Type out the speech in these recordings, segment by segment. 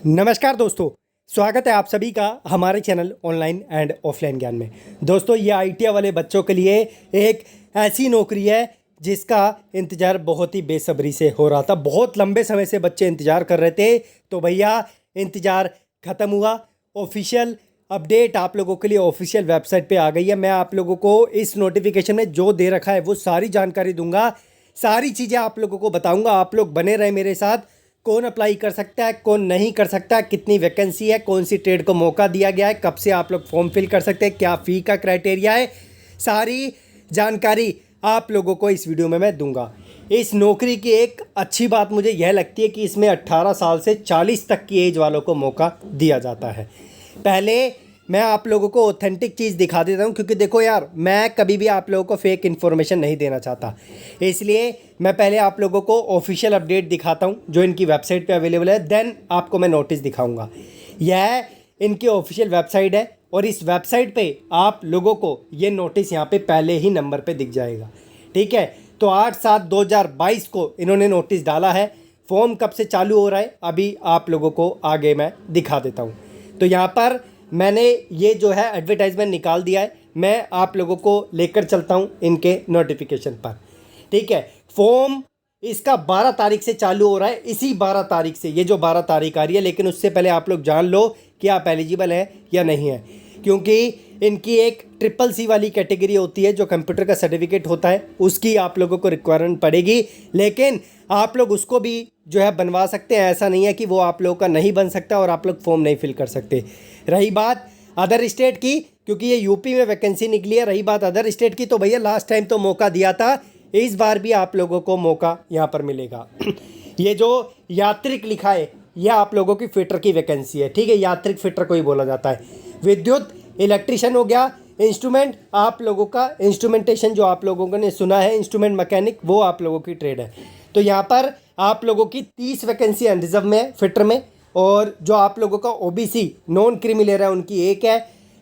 नमस्कार दोस्तों, स्वागत है आप सभी का हमारे चैनल ऑनलाइन एंड ऑफलाइन ज्ञान में। दोस्तों, ये आईटीआई वाले बच्चों के लिए एक ऐसी नौकरी है जिसका इंतज़ार बहुत ही बेसब्री से हो रहा था। बहुत लंबे समय से बच्चे इंतज़ार कर रहे थे। तो भैया, इंतज़ार ख़त्म हुआ। ऑफिशियल अपडेट आप लोगों के लिए ऑफिशियल वेबसाइट पे आ गई है। मैं आप लोगों को इस नोटिफिकेशन में जो दे रखा है वो सारी जानकारी दूंगा, सारी चीज़ें आप लोगों को बताऊंगा। आप लोग बने रहे मेरे साथ। कौन अप्लाई कर सकता है, कौन नहीं कर सकता, कितनी वैकेंसी है, कौन सी ट्रेड को मौका दिया गया है, कब से आप लोग फॉर्म फिल कर सकते हैं, क्या फ़ी का क्राइटेरिया है, सारी जानकारी आप लोगों को इस वीडियो में मैं दूंगा। इस नौकरी की एक अच्छी बात मुझे यह लगती है कि इसमें 18 साल से 40 तक की एज वालों को मौका दिया जाता है। पहले मैं आप लोगों को ऑथेंटिक चीज़ दिखा देता हूँ, क्योंकि देखो यार, मैं कभी भी आप लोगों को फेक इन्फॉर्मेशन नहीं देना चाहता। इसलिए मैं पहले आप लोगों को ऑफिशियल अपडेट दिखाता हूँ जो इनकी वेबसाइट पे अवेलेबल है, देन आपको मैं नोटिस दिखाऊंगा। यह इनकी ऑफिशियल वेबसाइट है और इस वेबसाइट पे आप लोगों को ये नोटिस यहाँ पे पहले ही नंबर पे दिख जाएगा। ठीक है, तो 8/7/2022 को इन्होंने नोटिस डाला है। फॉर्म कब से चालू हो रहा है अभी आप लोगों को आगे मैं दिखा देता हूँ। तो यहाँ पर मैंने ये जो है एडवर्टाइजमेंट निकाल दिया है। मैं आप लोगों को लेकर चलता हूँ इनके नोटिफिकेशन पर। ठीक है, फॉर्म इसका 12 तारीख से चालू हो रहा है। इसी 12 तारीख से, ये जो 12 तारीख आ रही है, लेकिन उससे पहले आप लोग जान लो कि आप एलिजिबल हैं या नहीं है, क्योंकि इनकी एक CCC वाली कैटेगरी होती है जो कंप्यूटर का सर्टिफिकेट होता है, उसकी आप लोगों को रिक्वायरमेंट पड़ेगी। लेकिन आप लोग उसको भी जो है बनवा सकते हैं। ऐसा नहीं है कि वो आप लोगों का नहीं बन सकता और आप लोग फॉर्म नहीं फिल कर सकते। रही बात अदर स्टेट की, क्योंकि ये यूपी में वैकेंसी निकली है, रही बात अदर स्टेट की, तो भैया लास्ट टाइम तो मौका दिया था, इस बार भी आप लोगों को मौका यहाँ पर मिलेगा। ये जो यात्रिक लिखा है, यह आप लोगों की फिटर की वैकेंसी है। ठीक है, यात्रिक फिटर को ही बोला जाता है। विद्युत इलेक्ट्रिशियन हो गया। इंस्ट्रूमेंट आप लोगों का, इंस्ट्रूमेंटेशन जो आप लोगों ने सुना है, इंस्ट्रूमेंट मैकेनिक, वो आप लोगों की ट्रेड है। तो यहाँ पर आप लोगों की 30 वैकेंसी अनरिजर्व में है फिटर में, और जो आप लोगों का ओबीसी नॉन क्रीमी है उनकी 1 है,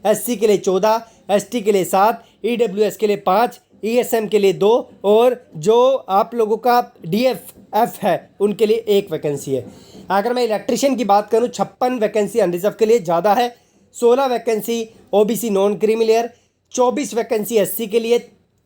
एससी के लिए 14, एसटी के लिए 7, ईडब्ल्यूएस के लिए 5, ईएसएम के लिए 2, और जो आप लोगों का डीएफएफ है उनके लिए 1 वैकेंसी है। अगर मैं इलेक्ट्रिशियन की बात करूं, 56 वैकेंसी अनरिजर्व के लिए ज़्यादा है, 16 vacancy OBC non creamy layer, 24 vacancy SC के लिए,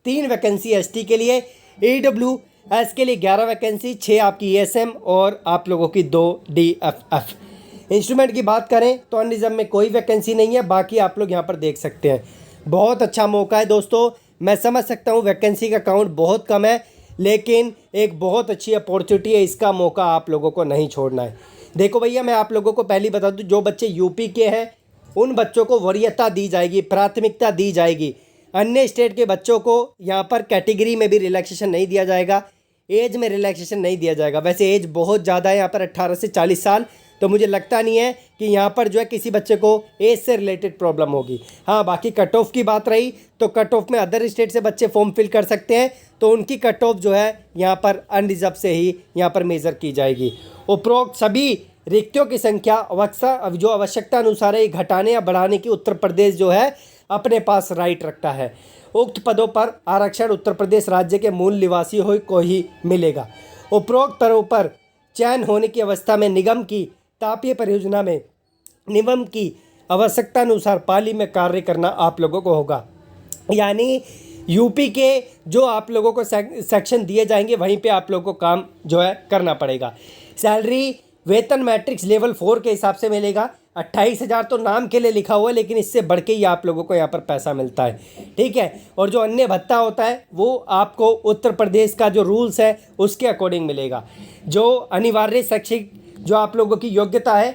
3 वैकेंसी एसटी के लिए, ईडब्ल्यूएस के लिए 11 वैकेंसी, 6 आपकी ईएसएम और आप लोगों की 2 डीएफएफ। इंस्ट्रूमेंट की बात करें तो अनरिजर्व में कोई वैकेंसी नहीं है। बाकी आप लोग यहाँ पर देख सकते हैं। बहुत अच्छा मौका है दोस्तों। मैं समझ सकता हूँ वैकेंसी का काउंट बहुत कम है, लेकिन एक बहुत अच्छी अपॉर्चुनिटी है। इसका मौका आप लोगों को नहीं छोड़ना है। देखो भैया, मैं आप लोगों को पहले बता दूँ, जो बच्चे यूपी के हैं उन बच्चों को वरीयता दी जाएगी, प्राथमिकता दी जाएगी। अन्य स्टेट के बच्चों को यहाँ पर कैटेगरी में भी रिलैक्सेशन नहीं दिया जाएगा, एज में रिलैक्सेशन नहीं दिया जाएगा। वैसे एज बहुत ज़्यादा है यहाँ पर, 18 से 40 साल, तो मुझे लगता नहीं है कि यहाँ पर जो है किसी बच्चे को एज से रिलेटेड प्रॉब्लम होगी। हाँ, बाकी कट ऑफ की बात रही तो कट ऑफ में अदर स्टेट से बच्चे फॉर्म फिल कर सकते हैं, तो उनकी कट ऑफ जो है यहाँ पर अनरिजर्व से ही यहाँ पर मेज़र की जाएगी। उपरोक्त सभी रिक्तियों की संख्या जो आवश्यकता अनुसार है घटाने या बढ़ाने की उत्तर प्रदेश जो है अपने पास राइट रखता है। उक्त पदों पर आरक्षण उत्तर प्रदेश राज्य के मूल निवासी को ही मिलेगा। उपरोक्त पदों पर चयन होने की अवस्था में निगम की तापीय परियोजना में निगम की आवश्यकता अनुसार पाली में कार्य करना आप लोगों को होगा। यानी यूपी के जो आप लोगों को सेक्शन दिए जाएंगे वहीं पे आप लोगों को काम जो है करना पड़ेगा। सैलरी वेतन मैट्रिक्स लेवल 4 के हिसाब से मिलेगा। 28,000 तो नाम के लिए लिखा हुआ है, लेकिन इससे बढ़ के ही आप लोगों को यहाँ पर पैसा मिलता है। ठीक है, और जो अन्य भत्ता होता है वो आपको उत्तर प्रदेश का जो रूल्स है उसके अकॉर्डिंग मिलेगा। जो अनिवार्य शैक्षिक जो आप लोगों की योग्यता है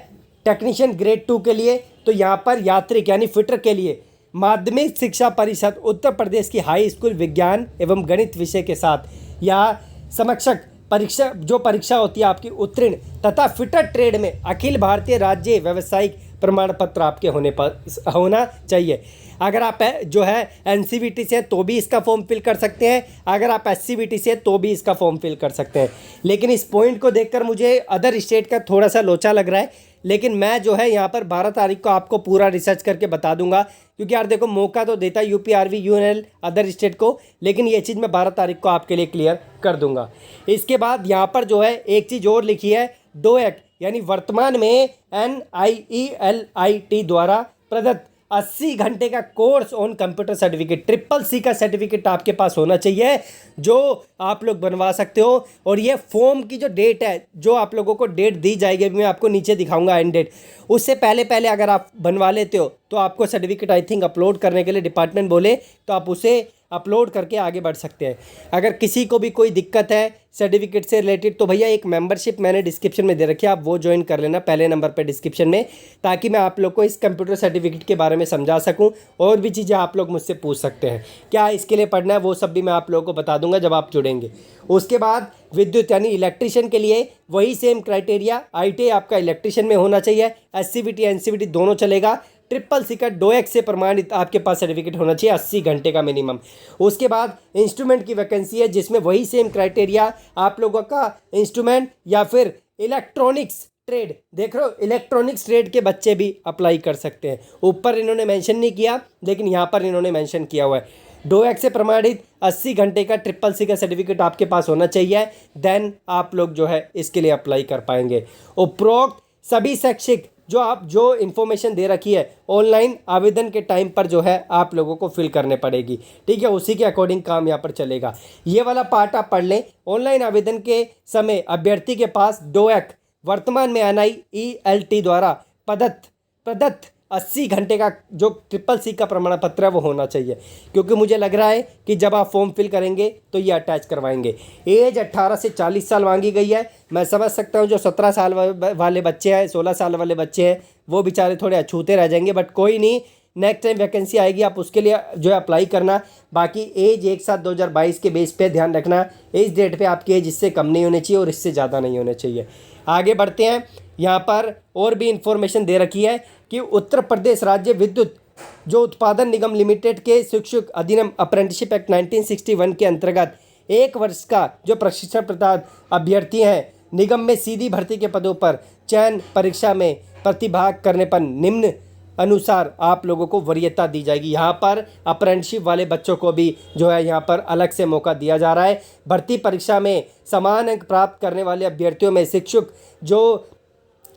टेक्नीशियन ग्रेड 2 के लिए, तो यहाँ पर यात्रिक यानी फिटर के लिए माध्यमिक शिक्षा परिषद उत्तर प्रदेश की हाई स्कूल विज्ञान एवं गणित विषय के साथ या समकक्ष परीक्षा, जो परीक्षा होती है आपकी, उत्तीर्ण तथा फिटर ट्रेड में अखिल भारतीय राज्य व्यावसायिक प्रमाण पत्र आपके होना चाहिए। अगर आप जो है एनसीवीटी से तो भी इसका फॉर्म फिल कर सकते हैं, अगर आप एससीवीटी से तो भी इसका फॉर्म फिल कर सकते हैं। लेकिन इस पॉइंट को देखकर मुझे अदर स्टेट का थोड़ा सा लोचा लग रहा है, लेकिन मैं जो है यहाँ पर 12 तारीख को आपको पूरा रिसर्च करके बता दूंगा। क्योंकि यार देखो, मौका तो देता है यूपी आरवी यूएनएल अदर स्टेट को, लेकिन ये चीज़ मैं 12 तारीख को आपके लिए क्लियर कर दूंगा। इसके बाद यहाँ पर जो है एक चीज़ और लिखी है, डोएक यानी वर्तमान में NIELIT द्वारा प्रदत्त 80 घंटे का course on computer certificate, CCC का सर्टिफिकेट आपके पास होना चाहिए जो आप लोग बनवा सकते हो। और ये फॉर्म की जो डेट है, जो आप लोगों को डेट दी जाएगी, मैं आपको नीचे दिखाऊंगा एंड डेट, उससे पहले पहले अगर आप बनवा लेते हो तो आपको सर्टिफिकेट आई थिंक अपलोड करने के लिए डिपार्टमेंट बोले तो आप उसे अपलोड करके आगे बढ़ सकते हैं। अगर किसी को भी कोई दिक्कत है सर्टिफिकेट से रिलेटेड तो भैया एक मेंबरशिप मैंने डिस्क्रिप्शन में दे रखी है, आप वो ज्वाइन कर लेना पहले नंबर पे डिस्क्रिप्शन में, ताकि मैं आप लोग को इस कंप्यूटर सर्टिफिकेट के बारे में समझा सकूं। और भी चीज़ें आप लोग मुझसे पूछ सकते हैं क्या इसके लिए पढ़ना है, वो सब भी मैं आप लोगों को बता दूंगा जब आप जुड़ेंगे। उसके बाद विद्युत यानी इलेक्ट्रिशियन के लिए वही सेम क्राइटेरिया, ITI आपका इलेक्ट्रिशियन में होना चाहिए, SCVT NCVT दोनों चलेगा, CCC का डोएक से प्रमाणित आपके पास सर्टिफिकेट होना चाहिए 80 घंटे का मिनिमम। उसके बाद इंस्ट्रूमेंट की वैकेंसी है जिसमें वही सेम क्राइटेरिया, आप लोगों का इंस्ट्रूमेंट या फिर इलेक्ट्रॉनिक्स ट्रेड, देख रहे हो इलेक्ट्रॉनिक्स ट्रेड के बच्चे भी अप्लाई कर सकते हैं। ऊपर इन्होंने मेंशन नहीं किया लेकिन यहाँ पर इन्होंने मेंशन किया हुआ है, डोएक से प्रमाणित 80 घंटे का CCC का सर्टिफिकेट आपके पास होना चाहिए, देन आप लोग जो है इसके लिए अप्लाई कर पाएंगे। उपरोक्त सभी शैक्षिक जो इन्फॉर्मेशन दे रखी है ऑनलाइन आवेदन के टाइम पर जो है आप लोगों को फिल करने पड़ेगी, ठीक है, उसी के अकॉर्डिंग काम यहाँ पर चलेगा। ये वाला पार्ट आप पढ़ लें। ऑनलाइन आवेदन के समय अभ्यर्थी के पास डोएक वर्तमान में NIELT द्वारा प्रदत्त 80 घंटे का जो CCC का प्रमाण पत्र है वो होना चाहिए, क्योंकि मुझे लग रहा है कि जब आप फॉर्म फिल करेंगे तो ये अटैच करवाएंगे। एज 18 से 40 साल मांगी गई है। मैं समझ सकता हूँ जो 17 साल वाले बच्चे हैं, 16 साल वाले बच्चे हैं, वो बेचारे थोड़े अछूते रह जाएंगे, बट कोई नहीं, नेक्स्ट टाइम वैकेंसी आएगी आप उसके लिए जो है अप्लाई करना। बाकी एज 1/7/2022 के बेस पे ध्यान रखना, इस डेट पे आपकी एज इससे कम नहीं होनी चाहिए और इससे ज़्यादा नहीं होने चाहिए। आगे बढ़ते हैं। यहाँ पर और भी इंफॉर्मेशन दे रखी है कि उत्तर प्रदेश राज्य विद्युत जो उत्पादन निगम लिमिटेड के शिक्षक अधिनियम अप्रेंटिसशिप एक्ट 1961 के अंतर्गत 1 वर्ष का जो प्रशिक्षण प्राप्त अभ्यर्थी हैं निगम में सीधी भर्ती के पदों पर चयन परीक्षा में प्रतिभाग करने पर निम्न अनुसार आप लोगों को वरीयता दी जाएगी। यहाँ पर अप्रेंटिसशिप वाले बच्चों को भी जो है यहाँ पर अलग से मौका दिया जा रहा है। भर्ती परीक्षा में समान अंक प्राप्त करने वाले अभ्यर्थियों में शिक्षक जो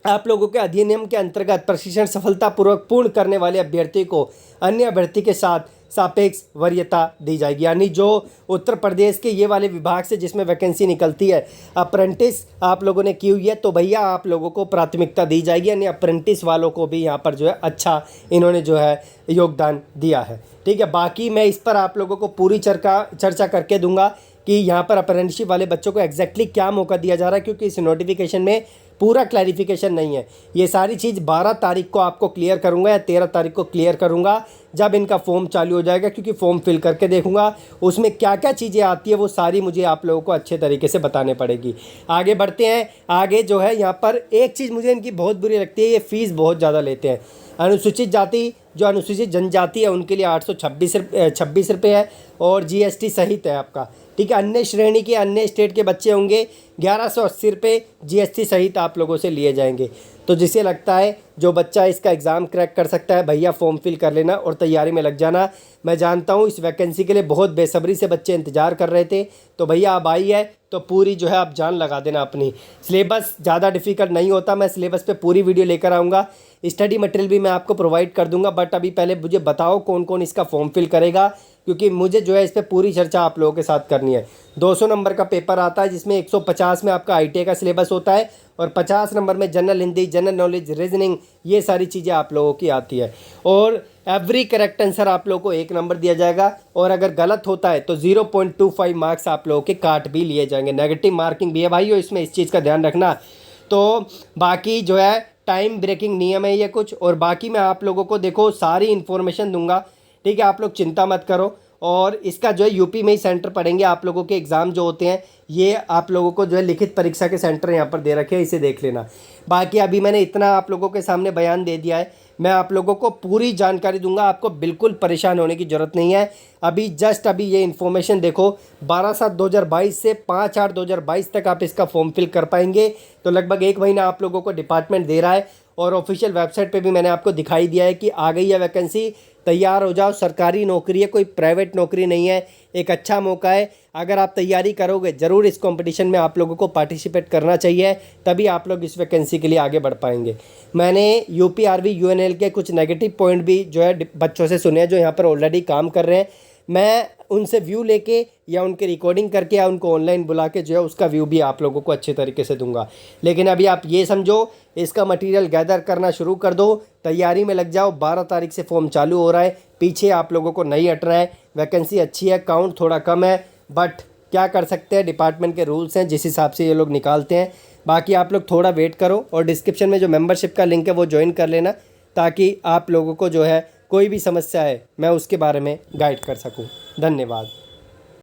आप लोगों के अधिनियम के अंतर्गत प्रशिक्षण सफलतापूर्वक पूर्ण करने वाले अभ्यर्थी को अन्य अभ्यर्थी के साथ सापेक्ष वरीयता दी जाएगी। यानी जो उत्तर प्रदेश के ये वाले विभाग से जिसमें वैकेंसी निकलती है अप्रेंटिस आप लोगों ने की हुई है तो भैया आप लोगों को प्राथमिकता दी जाएगी, यानी अप्रेंटिस वालों को भी यहाँ पर जो है अच्छा इन्होंने जो है योगदान दिया है, ठीक है। बाकी मैं इस पर आप लोगों को पूरी चर्चा करके दूंगा कि यहाँ पर अप्रेंटिसशिप वाले बच्चों को एग्जैक्टली क्या मौका दिया जा रहा है, क्योंकि इस नोटिफिकेशन में पूरा क्लैरिफिकेशन नहीं है। ये सारी चीज़ 12 तारीख को आपको क्लियर करूँगा या 13 तारीख को क्लियर करूँगा जब इनका फॉर्म चालू हो जाएगा, क्योंकि फॉर्म फिल करके देखूँगा उसमें क्या क्या चीज़ें आती है वो सारी मुझे आप लोगों को अच्छे तरीके से बताने पड़ेगी। आगे बढ़ते हैं। आगे जो है यहाँ पर एक चीज़ मुझे इनकी बहुत बुरी लगती है, ये फ़ीस बहुत ज़्यादा लेते हैं। अनुसूचित जाति जो अनुसूचित जनजाति है उनके लिए 826 रुपये है और GST सहित है आपका, ठीक है। अन्य श्रेणी के अन्य स्टेट के बच्चे होंगे 1180 रुपये GST सहित आप लोगों से लिए जाएंगे। तो जिसे लगता है जो बच्चा इसका एग्ज़ाम क्रैक कर सकता है भैया फॉर्म फिल कर लेना और तैयारी में लग जाना। मैं जानता हूँ इस वैकेंसी के लिए बहुत बेसब्री से बच्चे इंतज़ार कर रहे थे, तो भैया अब आई है तो पूरी जो है आप जान लगा देना अपनी। सिलेबस ज़्यादा डिफ़िकल्ट नहीं होता, मैं सिलेबस पे पूरी वीडियो लेकर आऊँगा, स्टडी मटेरियल भी मैं आपको प्रोवाइड कर दूंगा। बट अभी पहले मुझे बताओ कौन कौन इसका फॉर्म फिल करेगा, क्योंकि मुझे जो है इस पर पूरी चर्चा आप लोगों के साथ करनी है। 200 नंबर का पेपर आता है जिसमें 150 में आपका ITI का सिलेबस होता है और 50 नंबर में general Hindi, general knowledge, reasoning, ये सारी चीज़ें आप लोगों की आती है। और एवरी करेक्ट आंसर आप लोगों को 1 नंबर दिया जाएगा और अगर गलत होता है तो 0.25 मार्क्स आप लोगों के काट भी लिए जाएंगे। नेगेटिव मार्किंग भी है भाइयों इसमें, इस चीज़ का ध्यान रखना। तो बाकी जो है टाइम ब्रेकिंग नियम है ये कुछ, और बाकी मैं आप लोगों को देखो सारी इन्फॉर्मेशन दूंगा, ठीक है। आप लोग चिंता मत करो। और इसका जो है यूपी में ही सेंटर पड़ेंगे आप लोगों के एग्ज़ाम जो होते हैं, ये आप लोगों को जो है लिखित परीक्षा के सेंटर यहाँ पर दे रखे हैं, इसे देख लेना। बाकी अभी मैंने इतना आप लोगों के सामने बयान दे दिया है, मैं आप लोगों को पूरी जानकारी दूंगा, आपको बिल्कुल परेशान होने की ज़रूरत नहीं है। अभी जस्ट अभी ये इन्फॉर्मेशन देखो 12/7/2022 से 5/8/2022 तक आप इसका फॉर्म फिल कर पाएंगे, तो लगभग 1 महीना आप लोगों को डिपार्टमेंट दे रहा है। और ऑफिशियल वेबसाइट पे भी मैंने आपको दिखाई दिया है कि आ गई है वैकेंसी, तैयार हो जाओ। सरकारी नौकरी है, कोई प्राइवेट नौकरी नहीं है, एक अच्छा मौका है। अगर आप तैयारी करोगे ज़रूर इस कंपटीशन में आप लोगों को पार्टिसिपेट करना चाहिए, तभी आप लोग इस वैकेंसी के लिए आगे बढ़ पाएंगे। मैंने यूपीआरबी यूएनएल के कुछ नेगेटिव पॉइंट भी जो है बच्चों से सुने हैं जो यहाँ पर ऑलरेडी काम कर रहे हैं। मैं उनसे व्यू लेके या उनकी रिकॉर्डिंग करके या उनको ऑनलाइन बुला के जो है उसका व्यू भी आप लोगों को अच्छे तरीके से दूंगा। लेकिन अभी आप ये समझो, इसका मटेरियल गैदर करना शुरू कर दो, तैयारी में लग जाओ। 12 तारीख से फॉर्म चालू हो रहा है, पीछे आप लोगों को नहीं हटना है। वैकेंसी अच्छी है, काउंट थोड़ा कम है, बट क्या कर सकते हैं, डिपार्टमेंट के रूल्स हैं जिस हिसाब से ये लोग निकालते हैं। बाकी आप लोग थोड़ा वेट करो और डिस्क्रिप्शन में जो मेंबरशिप का लिंक है वो ज्वाइन कर लेना, ताकि आप लोगों को जो है कोई भी समस्या है मैं उसके बारे में गाइड कर सकूं। धन्यवाद।